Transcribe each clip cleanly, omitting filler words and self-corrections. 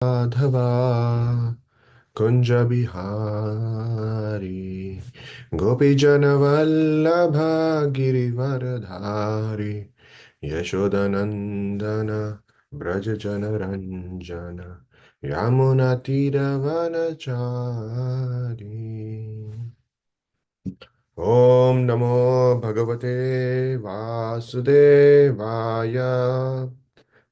Madhava Kunja Bihari Gopijana Vallabha Girivaradhari Yashodanandana Brajajana Ranjana Yamuna Vanachari Om Namo Bhagavate Vasudevaya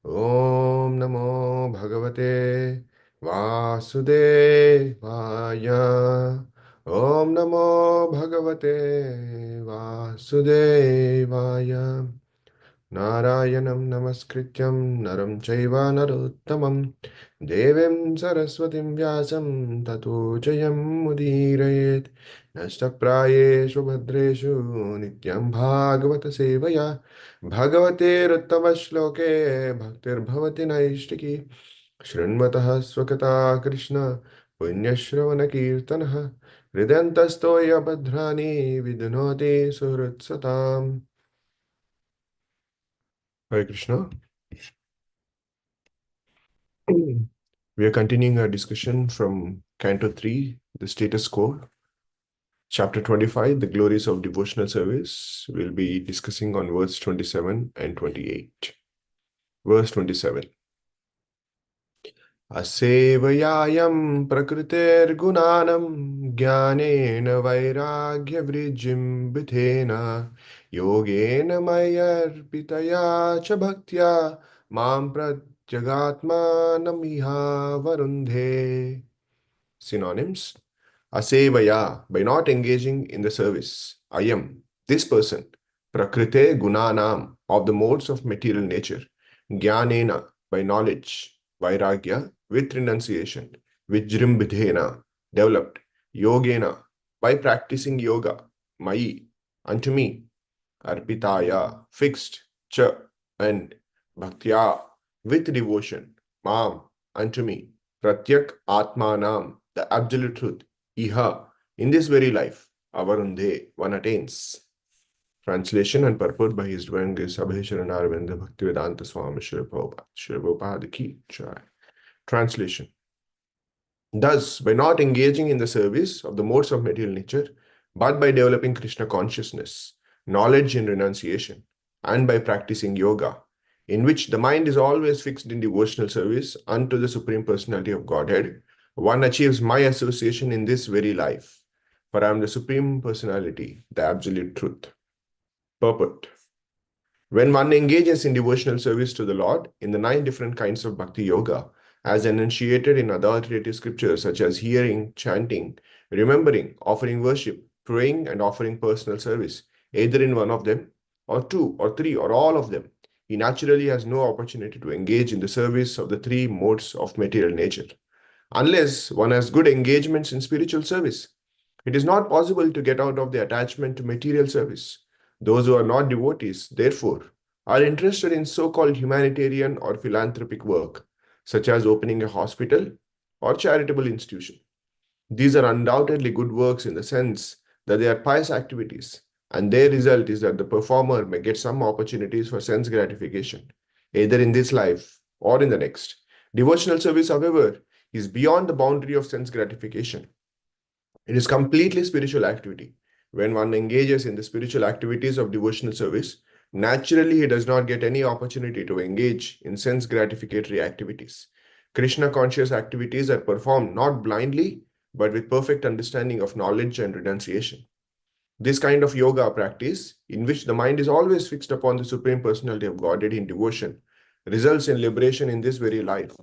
Om Namo Bhagavate Vasudevaya. Om Namo Bhagavate Vasudevaya. Narayanam Namaskrityam Naram Chaiva Narottamam Devim Saraswatim Vyasam Tato Jayam Mudirayet Nashtaprayeshu Bhadreshu Nityam Bhagavata Sevaya Bhagavate Ruttama Shloke Bhaktir Bhavati Naishtiki Shrinvatah Swakata Krishna Punyashravana Kirtanaha Hridantastoya Bhadrani Vidunoti Suhritsatam. Hare Krishna. We are continuing our discussion from Canto 3, the status quo, Chapter 25, the glories of devotional service. We'll be discussing on verse 27 and 28. Verse 27. Asevayayam prakritergunanam jnanena vairagya vrijim bithena yogena mayarpitaya cha bhaktya mam pratyagatmanamiha varundhe. Synonyms. Asevaya, by not engaging in the service. Ayam, this person. Prakrite gunanam, of the modes of material nature. Jnanena, by knowledge. Vairagya, with renunciation. Vijrimbidhena, developed. Yogena, by practicing yoga. Mai, unto me. Arpitaya, fixed. Cha, and bhaktya, with devotion. Mam, unto me. Pratyak Atmanam, the absolute truth. Iha, in this very life. Avarundhe, one attains. Translation and purport by His Divine Grace Abhishara Narvendra Bhaktivedanta Swami Shri Prabhupada. Shri Prabhupada Ki Jai. Translation. Thus, by not engaging in the service of the modes of material nature, but by developing Krishna consciousness, knowledge and renunciation, and by practicing yoga, in which the mind is always fixed in devotional service unto the Supreme Personality of Godhead, one achieves my association in this very life. For I am the Supreme Personality, the Absolute Truth. Purport. When one engages in devotional service to the Lord in the 9 different kinds of bhakti yoga, as enunciated in authoritative scriptures such as hearing, chanting, remembering, offering worship, praying, and offering personal service, either in one of them, or 2, or 3, or all of them, he naturally has no opportunity to engage in the service of the 3 modes of material nature. Unless one has good engagements in spiritual service, it is not possible to get out of the attachment to material service. Those who are not devotees, therefore, are interested in so-called humanitarian or philanthropic work, such as opening a hospital or charitable institution. These are undoubtedly good works in the sense that they are pious activities, and their result is that the performer may get some opportunities for sense gratification, either in this life or in the next. Devotional service, however, is beyond the boundary of sense gratification. It is completely spiritual activity. When one engages in the spiritual activities of devotional service, naturally he does not get any opportunity to engage in sense gratificatory activities. Krishna conscious activities are performed not blindly, but with perfect understanding of knowledge and renunciation. This kind of yoga practice, in which the mind is always fixed upon the Supreme Personality of Godhead in devotion, results in liberation in this very life.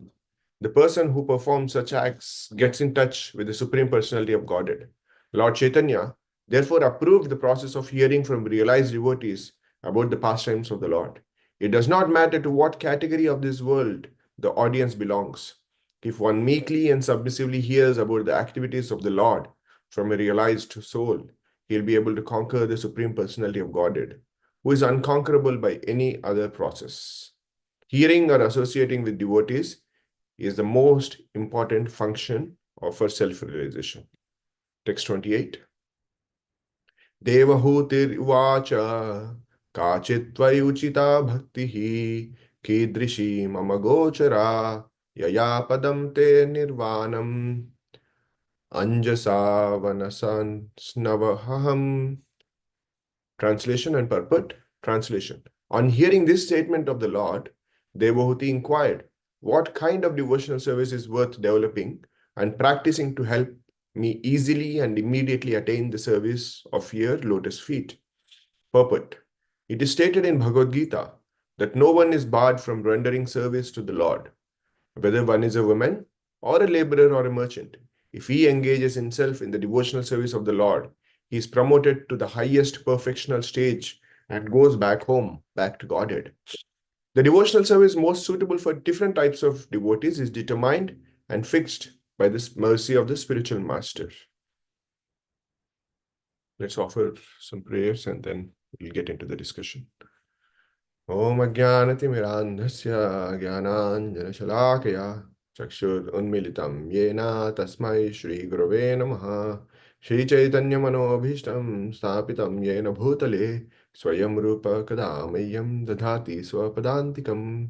The person who performs such acts gets in touch with the Supreme Personality of Godhead. Lord Chaitanya therefore approved the process of hearing from realized devotees about the pastimes of the Lord. It does not matter to what category of this world the audience belongs. If one meekly and submissively hears about the activities of the Lord from a realized soul, he'll be able to conquer the Supreme Personality of Godhead, who is unconquerable by any other process. Hearing or associating with devotees is the most important function of our self-realization. Text 28. Devahutir uvacha kachitvai uchita bhaktihi kidrishi mama gochara yaya padam te nirvanam anjasa vanasan snavaham. Translation and purport. Translation. On hearing this statement of the Lord, Devahuti inquired, what kind of devotional service is worth developing and practicing to help me easily and immediately attain the service of your lotus feet? Purport. It is stated in Bhagavad Gita that no one is barred from rendering service to the Lord, whether one is a woman or a laborer or a merchant. If he engages himself in the devotional service of the Lord, he is promoted to the highest perfectional stage and goes back home, back to Godhead. The devotional service most suitable for different types of devotees is determined and fixed by the mercy of the spiritual master. Let's offer some prayers and then we'll get into the discussion. Om Ajnanatimirandhasya Jnananjanashalakaya Chakshurunmilitam Yena Tasmai Shri Gurave Namaha Shri Chaitanya Manobhishtam Stapitam Yena Bhutale Swayam Rupa Kadamayam Dadhati Swapadantikam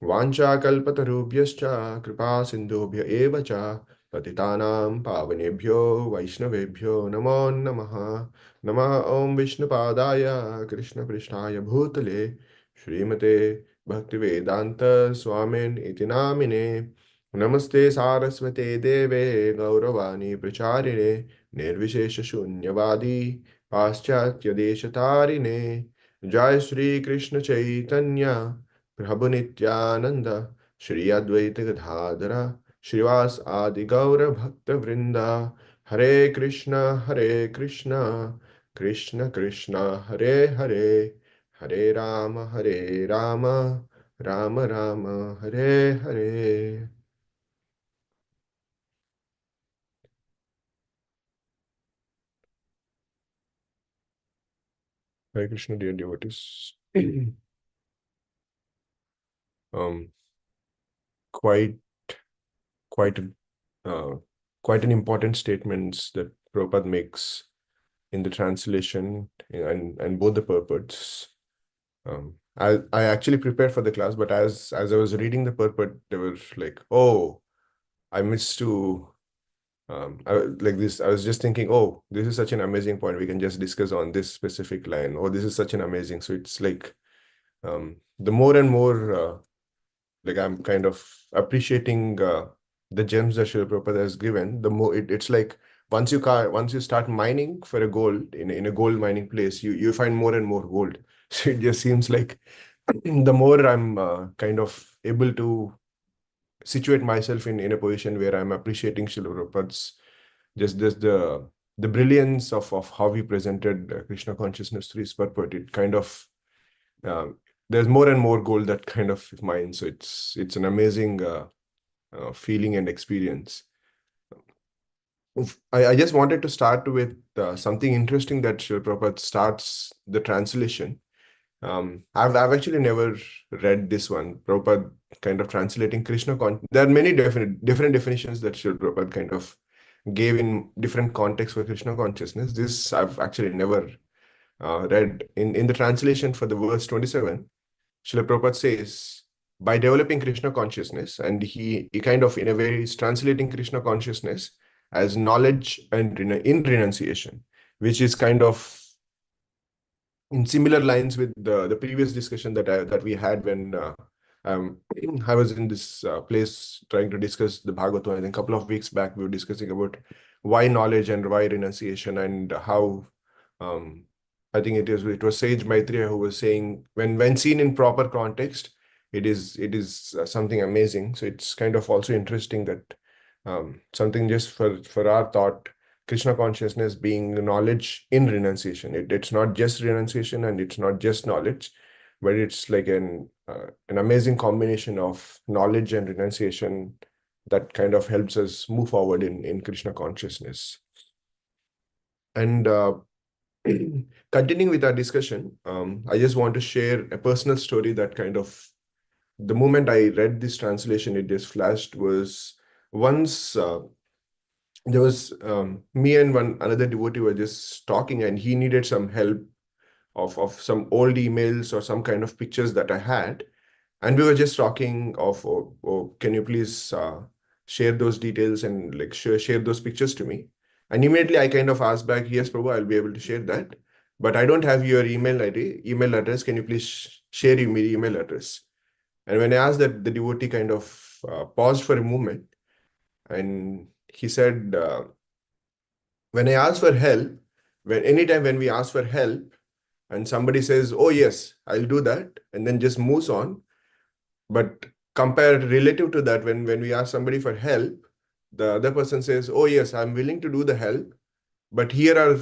Vanchakalpatarubhyascha Kripa Sindhubhya Eva Cha Patitanam Pavanebhyo Vaishnavebhyo Namo Namaha Namah Om Vishnupadaya Krishna Prishnaya Bhutale Srimate Bhaktivedanta Swamin iti namine Namaste Saraswate Deve Gauravani Pracharine Nirvishesha Shunyavadi Paschatya Deshatarine Jai Shri Krishna Chaitanya Prabhu Nityananda Shri Advaita Gadadhara Shrivas Adi Gaura Bhakta Vrinda Hare Krishna Krishna Krishna Hare Hare Hare Rama, Rama Rama, Hare Hare. Hare Krishna, dear devotees. um, quite, quite, uh, quite an important statements that Prabhupada makes in the translation and both the purports. I actually prepared for the class, but as I was reading the purport, they were like, oh, I missed to like this. I was just thinking, oh, this is such an amazing point. We can just discuss on this specific line. Oh, this is such an amazing. So it's like the more and more like I'm kind of appreciating the gems that Srila Prabhupada has given. The more it's like once you start mining for a gold in a gold mining place, you find more and more gold. So it just seems like the more I'm kind of able to situate myself in a position where I'm appreciating Srila Prabhupada's just the brilliance of how he presented Krishna consciousness through his purport. It kind of there's more and more gold that kind of mine. So it's an amazing feeling and experience. I just wanted to start with something interesting that Srila Prabhupada starts the translation. I've actually never read this one. Prabhupada kind of translating Krishna. There are many different definitions that Srila Prabhupada kind of gave in different contexts for Krishna consciousness. This I've actually never read. In the translation for the verse 27, Srila Prabhupada says, by developing Krishna consciousness, and he kind of, in a way, is translating Krishna consciousness as knowledge and in renunciation, which is kind of in similar lines with the previous discussion that we had when um, I was in this place trying to discuss the Bhagavatam. I think a couple of weeks back we were discussing about why knowledge and why renunciation and how um, I think it was Sage Maitreya who was saying when seen in proper context, it is something amazing. So it's kind of also interesting that something just for our thought Krishna consciousness being knowledge in renunciation. It's not just renunciation and it's not just knowledge, but it's like an amazing combination of knowledge and renunciation that kind of helps us move forward in Krishna consciousness. And continuing with our discussion, I just want to share a personal story that kind of the moment I read this translation, it just flashed was once there was me and one another devotee were just talking and he needed some help of some old emails or some kind of pictures that I had. And we were just talking of, can you please share those details and like share those pictures to me? And immediately I kind of asked back, yes, Prabhu, I'll be able to share that. But I don't have your email ID, email address. Can you please share your email address? And when I asked that, the devotee kind of paused for a moment, and he said, when I ask for help, anytime when we ask for help and somebody says, oh yes, I'll do that, and then just moves on. But compared relative to that, when we ask somebody for help, the other person says, oh yes, I'm willing to do the help, but here are,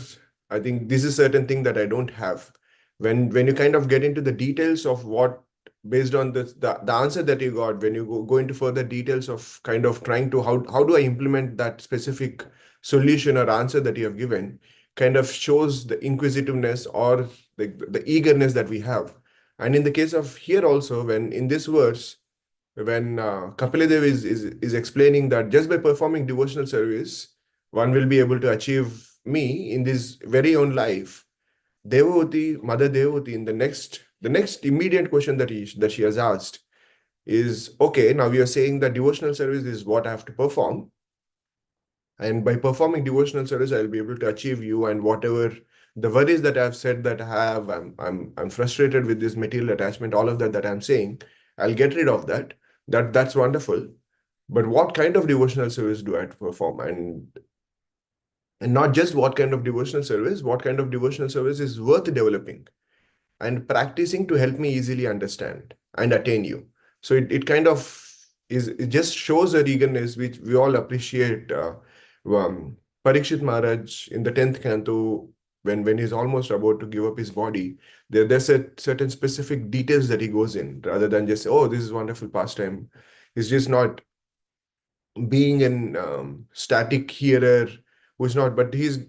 I think this is certain thing that I don't have. When you kind of get into the details of what, based on the answer that you got, when you go into further details of kind of trying to, how do I implement that specific solution or answer that you have given, kind of shows the inquisitiveness or the eagerness that we have. And in the case of here also, when in this verse, when Kapila is explaining that just by performing devotional service, one will be able to achieve me in this very own life. Devavati, Mother Devavati, in the next immediate question that she has asked is, okay, now we are saying that devotional service is what I have to perform, and by performing devotional service, I'll be able to achieve you, and whatever the worries that I've said that I have, I'm frustrated with this material attachment, all of that I'm saying, I'll get rid of that. That's wonderful. But what kind of devotional service do I have to perform? And not just what kind of devotional service, what kind of devotional service is worth developing and practicing to help me easily understand and attain you. So it kind of it just shows a eagerness which we all appreciate. Um, Parikshit Maharaj in the 10th canto, when he's almost about to give up his body, there's a certain specific details that he goes in, rather than just, oh, this is wonderful pastime. He's just not being an static hearer who's not, but he's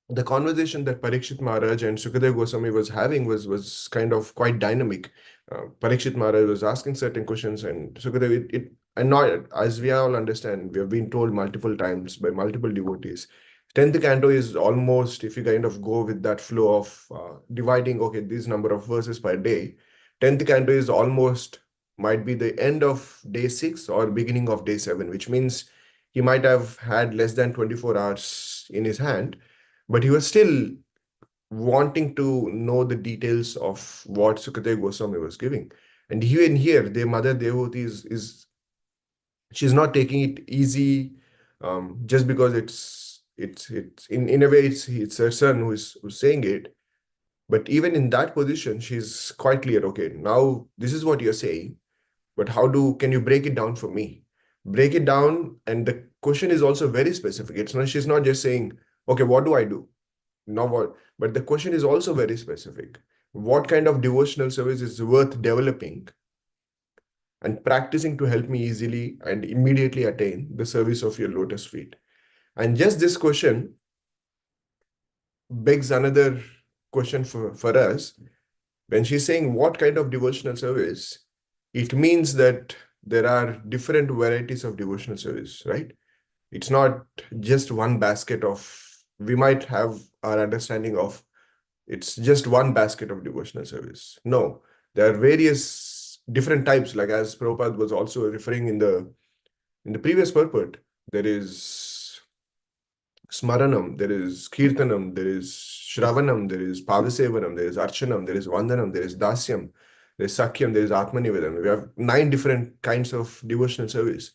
the conversation that Parikshit Maharaj and Sukadev Goswami was having was kind of quite dynamic. Parikshit Maharaj was asking certain questions, and Sukadev, and not, as we all understand, we have been told multiple times by multiple devotees. 10th canto is almost, if you kind of go with that flow of dividing, okay, this number of verses per day, 10th canto is almost, might be the end of day 6 or beginning of day 7, which means he might have had less than 24 hours in his hand, but he was still wanting to know the details of what Sukadeva Goswami was giving. And even here, their mother Devoti is she's not taking it easy, just because it's in a way it's her son who's saying it. But even in that position, she's quite clear. Okay, now this is what you're saying, but can you break it down for me? Break it down, and the question is also very specific. It's not She's not just saying, okay, what do I do? Now what? But the question is also very specific. What kind of devotional service is worth developing and practicing to help me easily and immediately attain the service of your lotus feet? And just this question begs another question for us. When she's saying what kind of devotional service, it means that there are different varieties of devotional service, right? It's not just one basket of, we might have our understanding of, it's just one basket of devotional service. No, there are various different types. Like as Prabhupada was also referring in the previous purport, there is Smaranam, there is Kirtanam, there is Shravanam, there is Pavasevanam, there is Archanam, there is Vandanam, there is Dasyam, there is Sakyam, there is Atmanivedam. We have 9 different kinds of devotional service.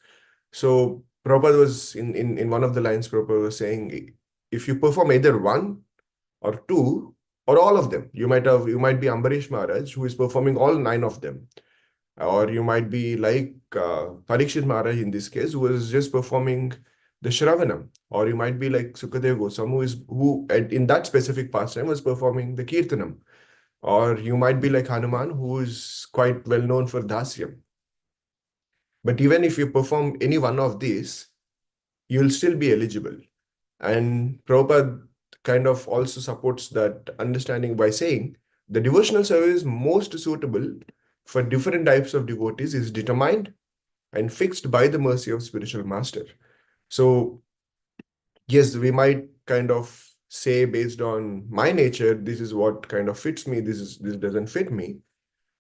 So Prabhupada was in one of the lines, Prabhupada was saying, if you perform either one or two or all of them, you might be Ambarish Maharaj, who is performing all 9 of them. Or you might be like Parikshit Maharaj in this case, who was just performing the Shravanam. Or you might be like Sukadeva Goswami, who in that specific pastime was performing the Kirtanam. Or you might be like Hanuman, who is quite well known for Dasyam. But even if you perform any one of these, you'll still be eligible. And Prabhupada kind of also supports that understanding by saying the devotional service most suitable for different types of devotees is determined and fixed by the mercy of spiritual master. So yes, we might kind of say, based on my nature, this is what kind of fits me, this doesn't fit me.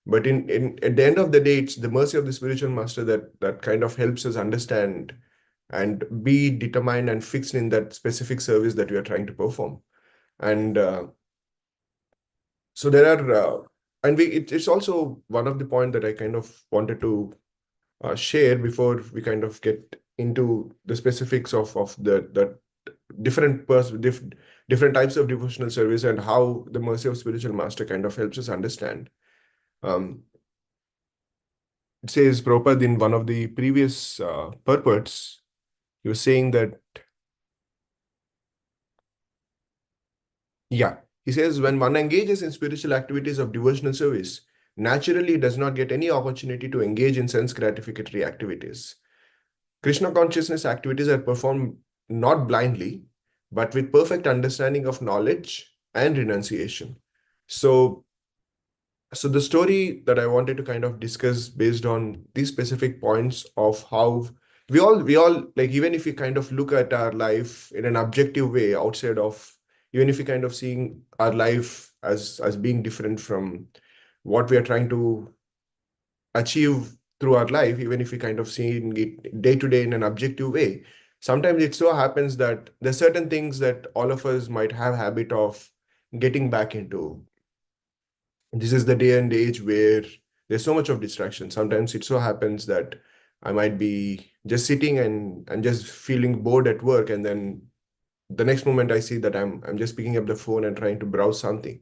But in at the end of the day, it's the mercy of the spiritual master that kind of helps us understand and be determined and fixed in that specific service that we are trying to perform. And so there are, and it's also one of the point that I kind of wanted to share before we kind of get into the specifics of the different types of devotional service and how the mercy of spiritual master kind of helps us understand. Um, it says Prabhupada in one of the previous purports, he was saying that, yeah, he says when one engages in spiritual activities of devotional service, naturally does not get any opportunity to engage in sense gratificatory activities. Krishna consciousness activities are performed not blindly, but with perfect understanding of knowledge and renunciation. So, so the story that I wanted to kind of discuss based on these specific points of how we all like, even if we kind of look at our life in an objective way outside of, even if we kind of seeing our life as being different from what we are trying to achieve through our life, even if we kind of see it day to day in an objective way, sometimes it so happens that there's certain things that all of us might have habit of getting back into. This is the day and age where there's so much of distraction. Sometimes it so happens that I might be just sitting and just feeling bored at work, and then the next moment I see that I'm just picking up the phone and trying to browse something.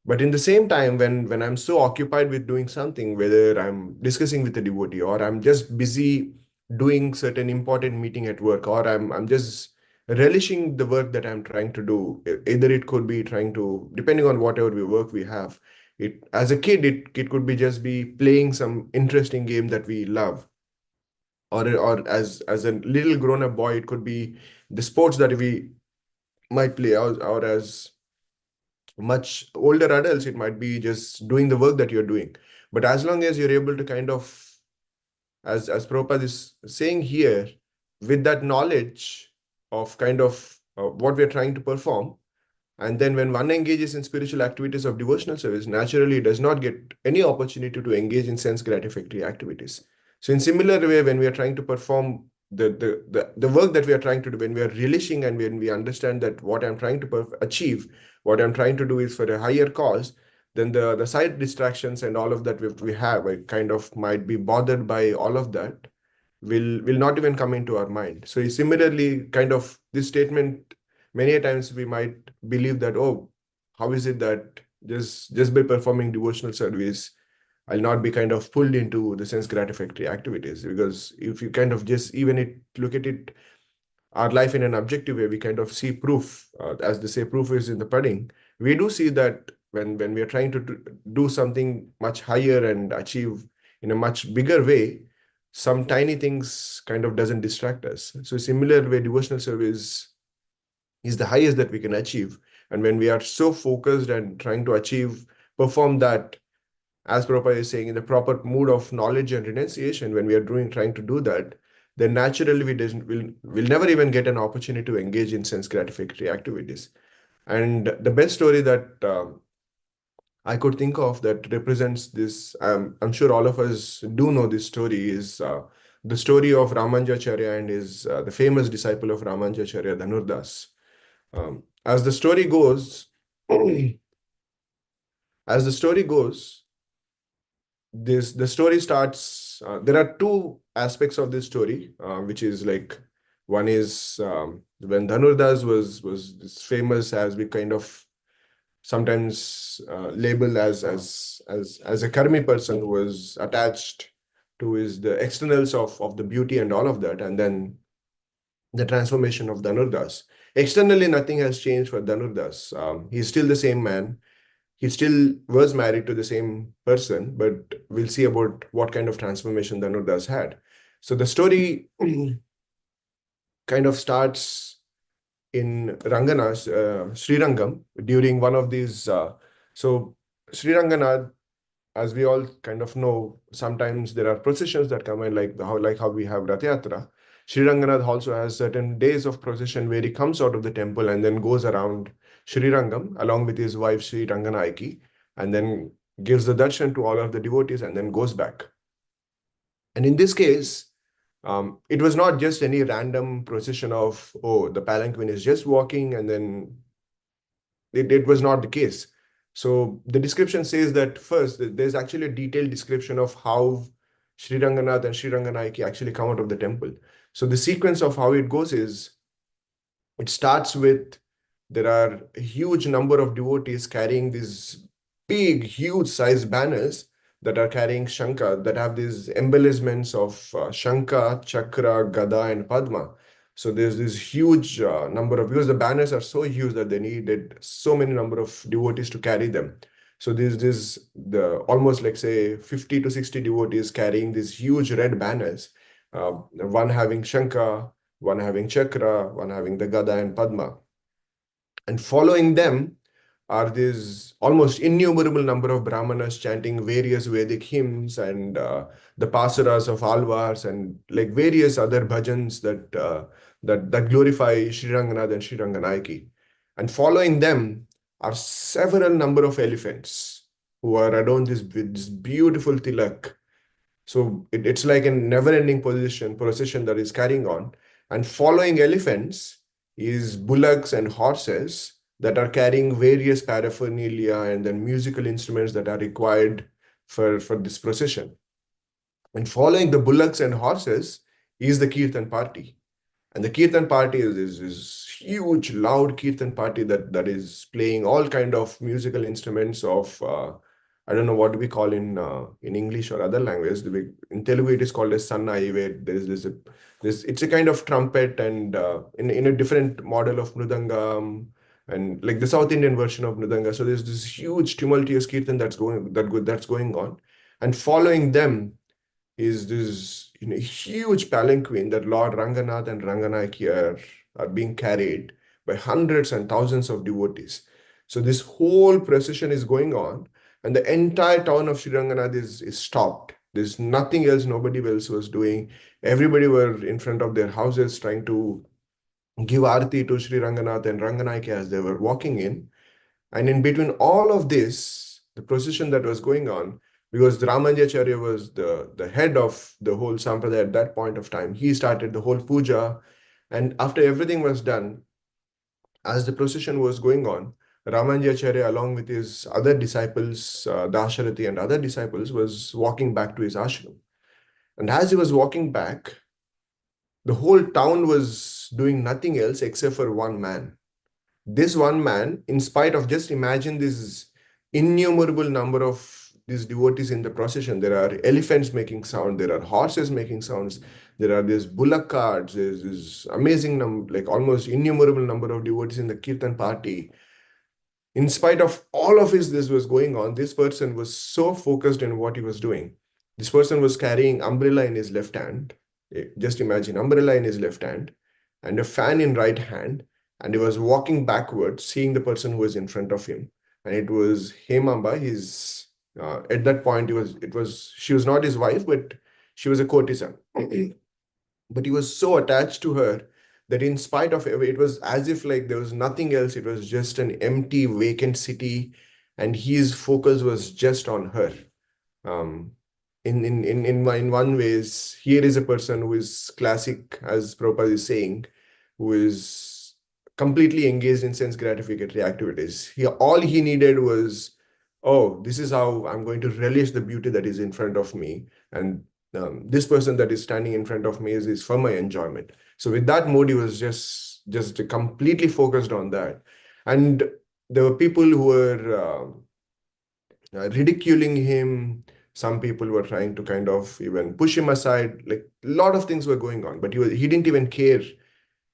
But in the same time, when I'm so occupied with doing something, whether I'm discussing with a devotee or I'm just busy doing certain important meeting at work, or I'm just relishing the work that I'm trying to do, either it could be trying to, depending on whatever work we have. It as a kid, it could be just be playing some interesting game that we love, or as a little grown up boy, it could be the sports that we might play, or as much older adults, it might be just doing the work that you're doing. But as long as you're able to kind of, as Prabhupada is saying here, with that knowledge of kind of what we're trying to perform, and then when one engages in spiritual activities of devotional service, naturally does not get any opportunity to engage in sense gratificatory activities. So in similar way, when we are trying to perform the work that we are trying to do, when we are relishing and when we understand that what I'm trying to achieve, what I'm trying to do is for a higher cause, then the side distractions and all of that we have, I kind of might be bothered by all of that, will not even come into our mind. So similarly, kind of this statement, many a times we might believe that, oh, how is it that just by performing devotional service, I'll not be kind of pulled into the sense gratificatory activities? Because if you kind of just even look at it, our life in an objective way, we kind of see proof, as they say, proof is in the pudding. We do see that when we are trying to do something much higher and achieve in a much bigger way, some tiny things kind of doesn't distract us. So similar way, devotional service is the highest that we can achieve. And when we are so focused and trying to achieve, perform that, as Prabhupada is saying, in the proper mood of knowledge and renunciation, when we are trying to do that, then naturally will never even get an opportunity to engage in sense gratificatory activities. And the best story that I could think of that represents this, I'm sure all of us do know this story, is the story of Ramanujacharya and his the famous disciple of Ramanujacharya, Dhanurdas. As the story goes, as the story goes, the story starts. There are two aspects of this story, which is like, one is when Dhanurdas was this famous, as we kind of sometimes label as a karmi person who was attached to his the externals of the beauty and all of that, and then the transformation of Dhanurdas. Externally, nothing has changed for Dhanurdas. He's still the same man. He still was married to the same person, but we'll see about what kind of transformation Dhanurdas had. So the story kind of starts in Rangana's Srirangam during one of these. So Sriranganath, as we all kind of know, sometimes there are processions that come in, like how we have Rath Yatra. Sri Ranganath also has certain days of procession where he comes out of the temple and then goes around Sri Rangam along with his wife Sri Ranganayaki, and then gives the darshan to all of the devotees, and then goes back. And in this case, it was not just any random procession of, oh, the palanquin is just walking, and then it was not the case. So the description says that first, there's actually a detailed description of how Sri Ranganath and Sri Ranganayaki actually come out of the temple. So the sequence of how it goes is, it starts with, there are a huge number of devotees carrying these big, huge size banners that are carrying Shankha, that have these embellishments of Shankha, Chakra, Gada, and Padma. So there's this huge number of, because the banners are so huge that they needed so many number of devotees to carry them. So there's this, the almost like say 50 to 60 devotees carrying these huge red banners, one having Shankha, one having Chakra, one having the Gada and Padma. And following them are these almost innumerable number of Brahmanas chanting various Vedic hymns, and the pasuras of Alvars, and like various other bhajans that glorify Sri Ranganath and Sri Ranganayaki. And following them are several number of elephants who are adorned with this beautiful tilak. So it's like a never-ending procession that is carrying on. And following elephants is bullocks and horses that are carrying various paraphernalia and then musical instruments that are required for this procession. And following the bullocks and horses is the Kirtan party. And the Kirtan party is huge, loud Kirtan party that is playing all kind of musical instruments of I don't know what do we call in English or other languages. In Telugu it is called as Sannai, where there is this it's a kind of trumpet, and in a different model of mridangam, and like the South Indian version of mridanga. So there's this huge tumultuous Kirtan that's going on, and following them is this huge palanquin that Lord Ranganath and Ranganayaki are being carried by hundreds and thousands of devotees. So this whole procession is going on, and the entire town of Sri Ranganath is stopped. There's nothing else, nobody else was doing. Everybody were in front of their houses trying to give arti to Sri Ranganath and Ranganayaki as they were walking in. And in between all of this, the procession that was going on, because the Ramanjacharya was the head of the whole sampradaya at that point of time, he started the whole puja. And after everything was done, as the procession was going on, Ramanjacharya, along with his other disciples, Dasharati and other disciples, was walking back to his ashram. And as he was walking back, the whole town was doing nothing else except for one man. This one man, in spite of, just imagine this innumerable number of these devotees in the procession. There are elephants making sound, there are horses making sounds, there are these bullock carts, there's this amazing number, like almost innumerable number of devotees in the Kirtan party. In spite of all of this was going on, this person was so focused in what he was doing. This person was carrying umbrella in his left hand. Just imagine, umbrella in his left hand and a fan in right hand, and he was walking backwards, seeing the person who was in front of him. And it was Hemamba. His at that point, she was not his wife, but she was a courtesan. But he was so attached to her that in spite of it was as if like there was nothing else. It was just an empty, vacant city, and his focus was just on her. Um, in one ways, here is a person who is classic, as Prabhupada is saying, who is completely engaged in sense gratificatory activities. All he needed was, oh, this is how I'm going to relish the beauty that is in front of me, and this person that is standing in front of me is for my enjoyment. So with that mode, he was just completely focused on that. And there were people who were ridiculing him. Some people were trying to kind of even push him aside. Like a lot of things were going on, but he didn't even care.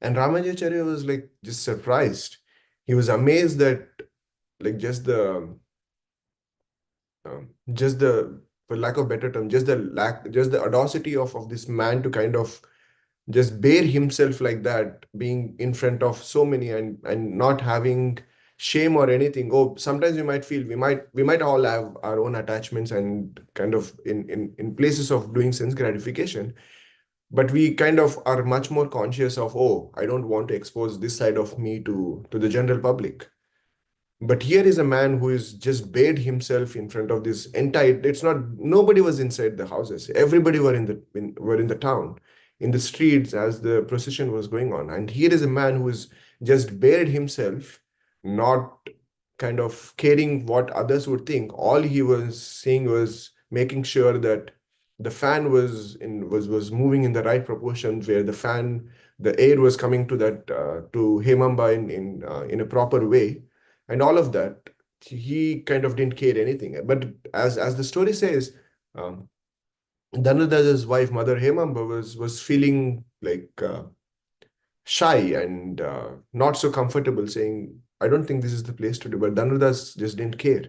And Ramanjacharya was like just surprised. He was amazed that like just the for lack of better term, just the audacity of this man to kind of just bear himself like that, being in front of so many, and not having shame or anything. Oh, sometimes we might feel we might all have our own attachments and kind of in places of doing sense gratification, but we kind of are much more conscious of, oh, I don't want to expose this side of me to the general public. But here is a man who is just bared himself in front of this entire. It's not, nobody was inside the houses. Everybody were in the town, in the streets as the procession was going on. And here is a man who is just bared himself, not kind of caring what others would think. All he was saying was making sure that the fan was moving in the right proportions, where the air was coming to that to Hemamba in a proper way, and all of that. He kind of didn't care anything. But as the story says, um, Dhanurda's wife, Mother Hemamba, was feeling like shy and not so comfortable, saying, "I don't think this is the place to do." But Dhanurdas just didn't care.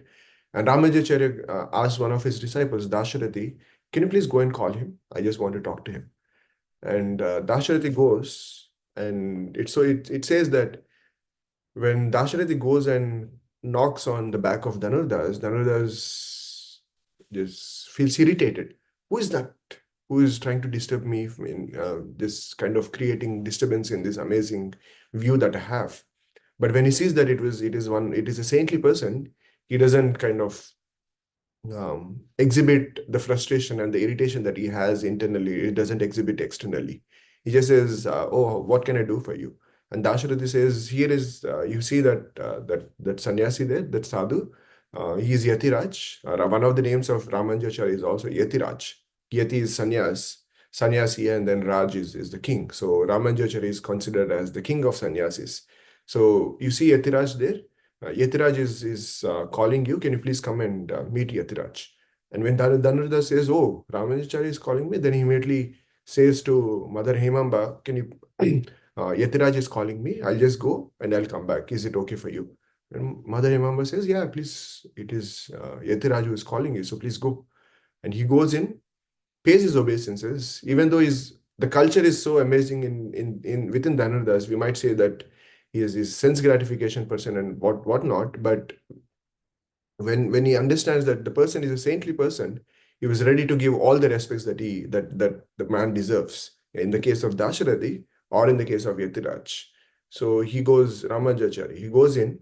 And Ramajacharya asked one of his disciples, Dasharathi, "Can you please go and call him? I just want to talk to him." And Dasharathi goes, and it says that when Dasharathi goes and knocks on the back of Dhanurdas just feels irritated. Who is that? Who is trying to disturb me in this kind of creating disturbance in this amazing view that I have? But when he sees that it is a saintly person, he doesn't kind of exhibit the frustration and the irritation that he has internally. It doesn't exhibit externally. He just says, "Oh, what can I do for you?" And Dasharatha says, "Here is you see that sannyasi there, that sadhu. He is Yatiraj. One of the names of Ramanjacharya is also Yatiraj. Yati is sannyasi, and then Raj is the king. So Ramanjacharya is considered as the king of sannyasis. So you see Yatiraj there. Yatiraj is calling you. Can you please come and meet Yatiraj?" And when Dhanurda says, "Oh, Ramanjacharya is calling me," then he immediately says to Mother Hemamba, "Can you, Yatiraj is calling me. I'll just go and I'll come back. Is it okay for you?" And Mother Hemamba says, "Yeah, please. It is Yatiraj who is calling you, so please go." And he goes in, pays his obeisances, even though the culture is so amazing in within Dhanurdas. We might say that he is his sense gratification person and whatnot. But when he understands that the person is a saintly person, he was ready to give all the respects that the man deserves. In the case of Dasharathi or in the case of Yatiraj. So he goes, Ramajacharya, he goes in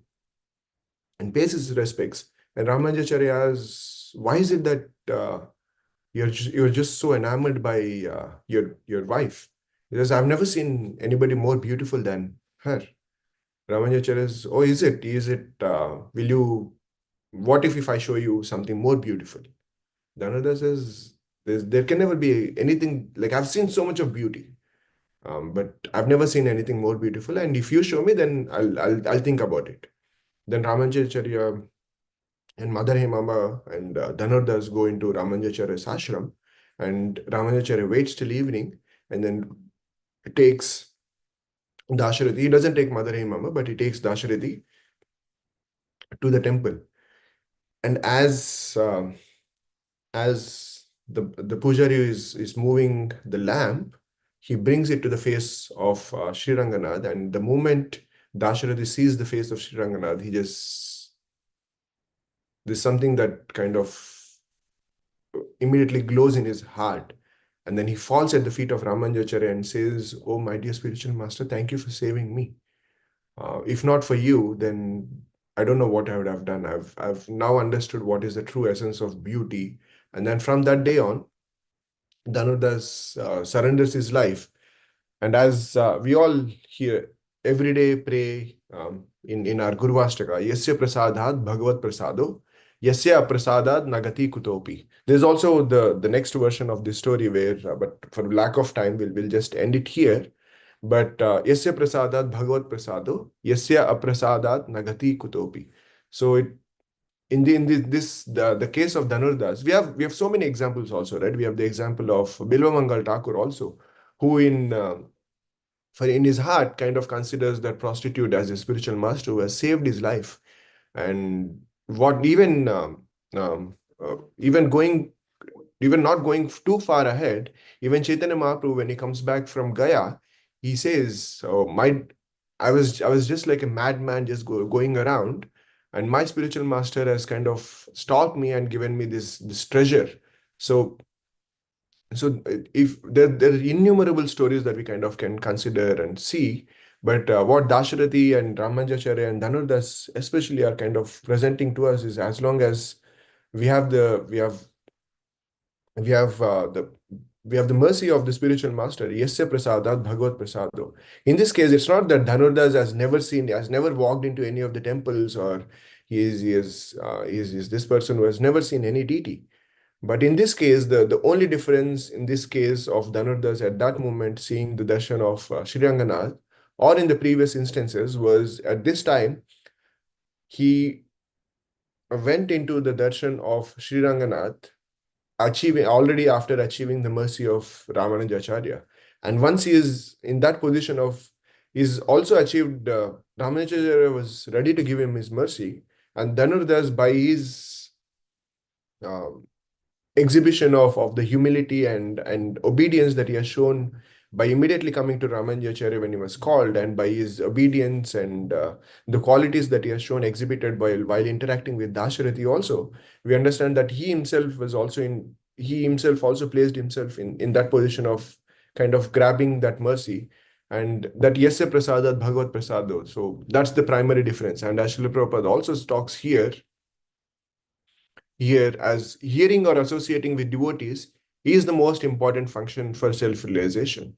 and pays his respects. And Ramajacharya asks, "Why is it that you're just so enamored by your wife?" He says, "I've never seen anybody more beautiful than her." Ramajacharya says, "Oh, is it? Is it? Will you? What if I show you something more beautiful?" Dhanurda says, there can never be anything like I've seen so much of beauty, but I've never seen anything more beautiful. And if you show me, then I'll think about it. Then Ramanjacharya and Mother Hemamba and Dhanurdas go into Ramanjacharya's ashram, and Ramanjacharya waits till evening and then takes Dasharathi. He doesn't take Mother Hemamba, but he takes Dasharathi to the temple. And as the pujari is moving the lamp, he brings it to the face of Sri Ranganath, and the moment Dasharathi sees the face of Sri Ranganath, there's something that kind of immediately glows in his heart. And then he falls at the feet of Ramanjacharya and says, "Oh, my dear spiritual master, thank you for saving me. If not for you, then I don't know what I would have done. I've now understood what is the true essence of beauty." And then from that day on, Dhanurdas surrenders his life. And as we all here every day pray in our Gurvashtaka, "Yasya prasadhat bhagavat prasado, yasya prasadat nagati kutopi." There's also the next version of this story where, but for lack of time, we'll just end it here. But yasya prasadat bhagavat prasado, yasya aprasadat nagati kutopi. So the case of Dhanurdas, we have so many examples also, right? We have the example of Bilvamangal Thakur also, who in his heart kind of considers that prostitute as a spiritual master who has saved his life. And what even going even not going too far ahead, even Chaitanya Mahaprabhu, when he comes back from Gaya, he says, "Oh, I was just like a madman, just going around, and my spiritual master has kind of stalked me and given me this treasure." So So if there are innumerable stories that we kind of can consider and see, but what Dasharati and Ramanjacharya and Dhanurdas especially are kind of presenting to us is, as long as we have the we have we have we have the mercy of the spiritual master, Yasya Prasadat Bhagavat Prasado. In this case, it's not that Dhanurdas has never walked into any of the temples, or he is this person who has never seen any deity. But in this case, the only difference in this case of Dhanurdas at that moment seeing the darshan of Sri Ranganath, or in the previous instances, was at this time he went into the darshan of Sri Ranganath achieving already after achieving the mercy of Ramanujacharya. And once he is in that position of, he's also achieved, Ramanujacharya was ready to give him his mercy, and Dhanurdas, by his um, exhibition of the humility and obedience that he has shown by immediately coming to Ramanujacharya when he was called, and by his obedience and the qualities that he has shown exhibited while interacting with Dasharati also, we understand that he himself also placed himself in that position of kind of grabbing that mercy, and that Yasya Prasadat Bhagavat Prasado. So that's the primary difference. And as Srila Prabhupada also talks here, as hearing or associating with devotees is the most important function for self-realization.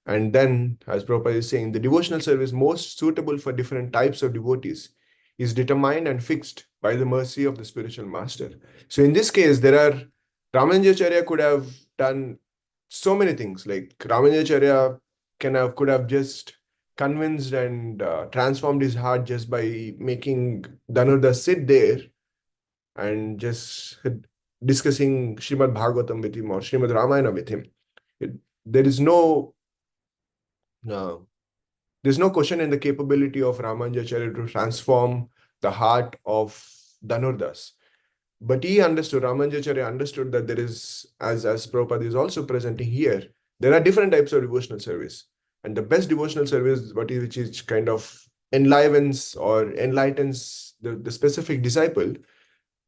And then, as Prabhupada is saying, the devotional service most suitable for different types of devotees is determined and fixed by the mercy of the spiritual master. So in this case, Ramanujacharya could have done so many things. Like Ramanujacharya could have just convinced and transformed his heart just by making Dhanurdas sit there and just discussing Srimad Bhagavatam with him or Srimad Ramayana with him. It, there is no uh, there's no question in the capability of Ramanujacharya to transform the heart of Dhanurdas. But Ramanujacharya understood that there is, as Prabhupada is also presenting here, there are different types of devotional service. And the best devotional service, which is kind of enlivens or enlightens the specific disciple,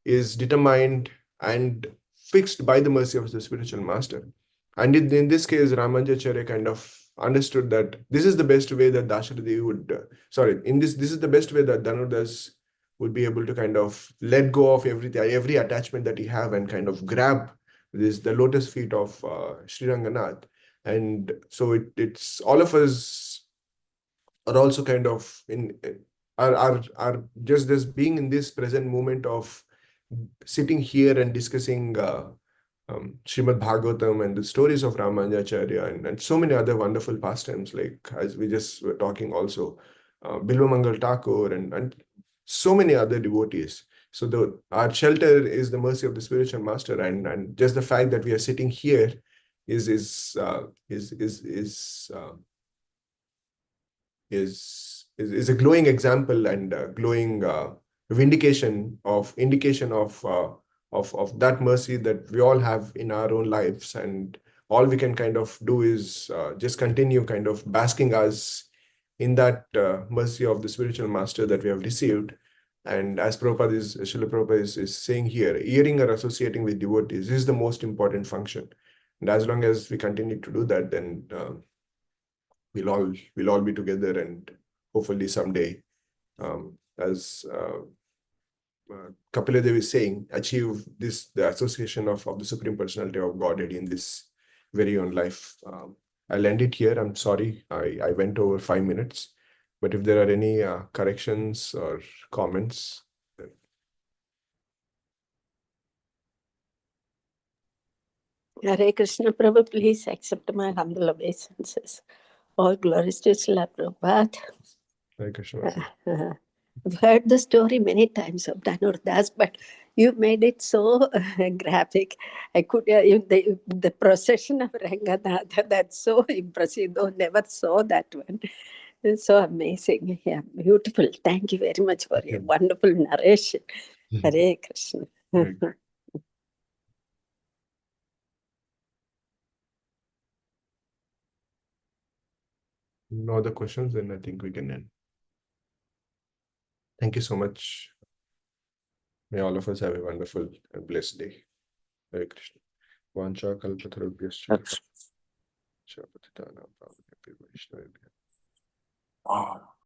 is determined and fixed by the mercy of the spiritual master. And in this case, Ramanujacharya kind of understood that this is the best way that Dasharati would, this is the best way that Dhanurdas would be able to kind of let go of every attachment that he have and kind of grab the lotus feet of Sri Ranganath. And so it's all of us are also kind of are just this being in this present moment of sitting here and discussing Srimad Bhagavatam and the stories of Ramanujacharya and so many other wonderful pastimes, like as we just were talking also, Bilvamangal Thakur and so many other devotees. So our shelter is the mercy of the spiritual master, and just the fact that we are sitting here is is uh, is is is uh, is a glowing example and glowing indication of that mercy that we all have in our own lives. And all we can kind of do is just continue kind of basking us in that mercy of the spiritual master that we have received. And as Srila Prabhupada is saying here, hearing or associating with devotees is the most important function. And as long as we continue to do that, then we'll all be together, and hopefully someday, as Kapila Dev is saying, achieve the association of the Supreme Personality of Godhead in this very own life. I'll end it here. I'm sorry I went over 5 minutes, but if there are any corrections or comments. Hare Krishna, Prabhu, please accept my humble obeisances. All glories to Srila Prabhupada. Hare Krishna. I've heard the story many times of Dhanurdas, but you made it so graphic. I could, the procession of Ranganatha, that's so impressive, though never saw that one. It's so amazing. Yeah, beautiful. Thank you very much for your wonderful narration. Hare Krishna. No other questions, then I think we can end. Thank you so much. May all of us have a wonderful and blessed day. Hare Krishna. Vancha kalpatarubhyascha That's patitana pavanebhyo Vaishnavebhyo. wow.